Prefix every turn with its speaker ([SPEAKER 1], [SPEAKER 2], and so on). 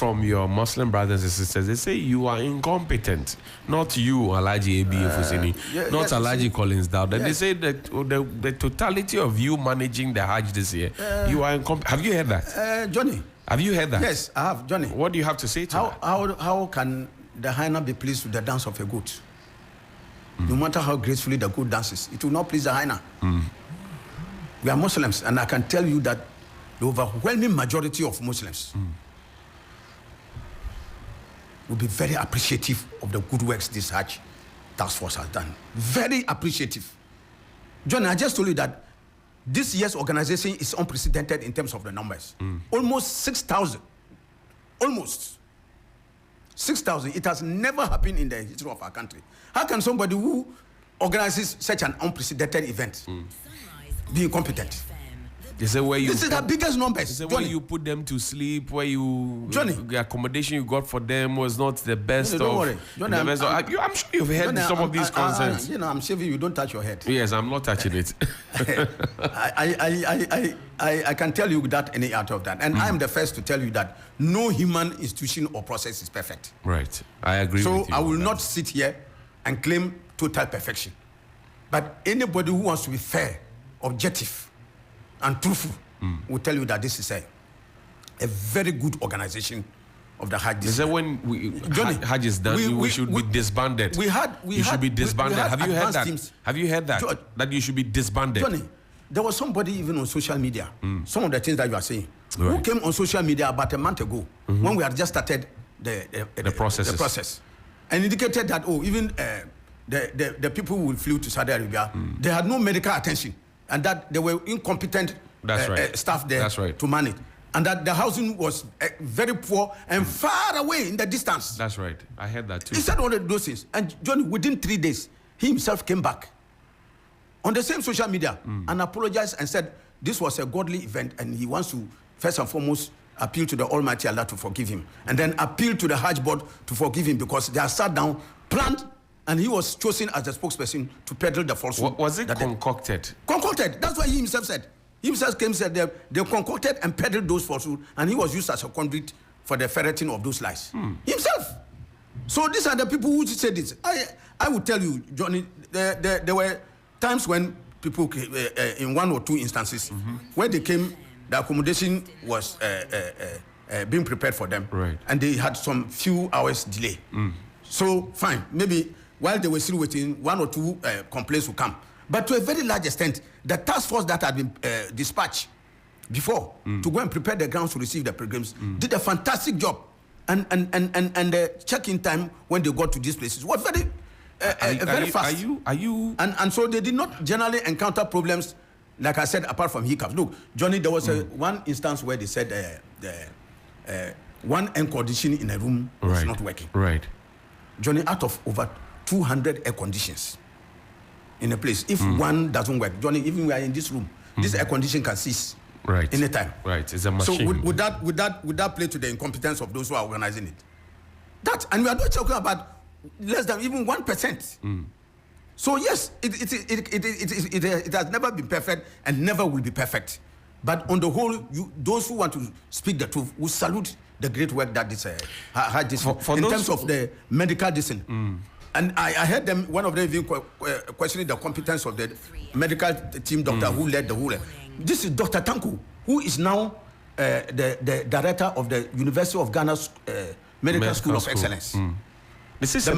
[SPEAKER 1] from your Muslim brothers and sisters. They say you are incompetent. Not you, Alhaji A.B. Fusini. Not Alhaji Collins Dowd. They say that the totality of you managing the Hajj this year, you are incompetent. Have you heard that?
[SPEAKER 2] Johnny.
[SPEAKER 1] Have you heard that?
[SPEAKER 2] Yes, I have, Johnny.
[SPEAKER 1] What do you have to say to that?
[SPEAKER 2] How can the hyena be pleased with the dance of a goat? No matter how gracefully the goat dances, it will not please the hyena. We are Muslims, and I can tell you that the overwhelming majority of Muslims will be very appreciative of the good works this Hajj task force has done. Very appreciative. John, I just told you that this year's organization is unprecedented in terms of the numbers. Almost 6,000. Almost 6,000. It has never happened in the history of our country. How can somebody who organizes such an unprecedented event be incompetent?
[SPEAKER 1] They say where you
[SPEAKER 2] this is the biggest numbers.
[SPEAKER 1] They say where you put them to sleep, where you the accommodation you got for them was not the best.
[SPEAKER 2] Don't worry. Johnny,
[SPEAKER 1] I'm sure you've heard some of these concerns.
[SPEAKER 2] I'm shaving you. Don't touch your head.
[SPEAKER 1] Yes, I'm not touching it.
[SPEAKER 2] I can tell you that any out of that, and I am the first to tell you that no human institution or process is perfect.
[SPEAKER 1] Right, I agree.
[SPEAKER 2] So
[SPEAKER 1] with you
[SPEAKER 2] I will not sit here and claim total perfection, but anybody who wants to be fair, objective, and truthful will tell you that this is a very good organization of the Hajj.
[SPEAKER 1] Is that when Hajj is done, we should be disbanded? You should be disbanded. Have you heard that?
[SPEAKER 2] Teams.
[SPEAKER 1] Have you heard that? That you should be disbanded?
[SPEAKER 2] Johnny, there was somebody even on social media, some of the things that you are saying, who came on social media about a month ago when we had just started the process, and indicated that, even the people who flew to Saudi Arabia, they had no medical attention, and that they were incompetent staff there to manage, and that the housing was very poor and far away in the distance.
[SPEAKER 1] That's right. I heard that too.
[SPEAKER 2] He said all of those things, and Johnny, within 3 days, he himself came back on the same social media and apologized and said this was a godly event, and he wants to first and foremost appeal to the Almighty Allah to forgive him, and then appeal to the Hajj board to forgive him, because they are sat down, planned, and he was chosen as the spokesperson to peddle the falsehood.
[SPEAKER 1] Was it concocted?
[SPEAKER 2] Concocted. That's what he himself said. He himself came and said they concocted and peddled those falsehoods, and he was used as a conduit for the ferreting of those lies. Himself. So these are the people who said this. I will tell you, Johnny, there were times when people came, in one or two instances, where they came, the accommodation was being prepared for them, and they had some few hours delay. So fine, maybe while they were still waiting, one or two complaints will come. But to a very large extent, the task force that had been dispatched before to go and prepare the grounds to receive the pilgrims did a fantastic job. And the check-in time when they got to these places was very fast. And so they did not generally encounter problems, like I said, apart from hiccups. Look, Johnny, there was one instance where they said one air conditioning in a room was not working.
[SPEAKER 1] Right.
[SPEAKER 2] Johnny, out of over 200 air conditions in a place, if one doesn't work, Johnny, even we are in this room, this air condition can cease anytime.
[SPEAKER 1] Right, it's a machine.
[SPEAKER 2] So would that play to the incompetence of those who are organizing it? That, and we are not talking about less than even 1%. So yes, it has never been perfect and never will be perfect. But on the whole, those who want to speak the truth will salute the great work that this had this in terms of the medical medicine. And I heard them, one of them even questioning the competence of the medical team doctor who led the whole. This is Dr. Tanku, who is now the director of the University of Ghana's Medical School of Excellence.
[SPEAKER 1] This is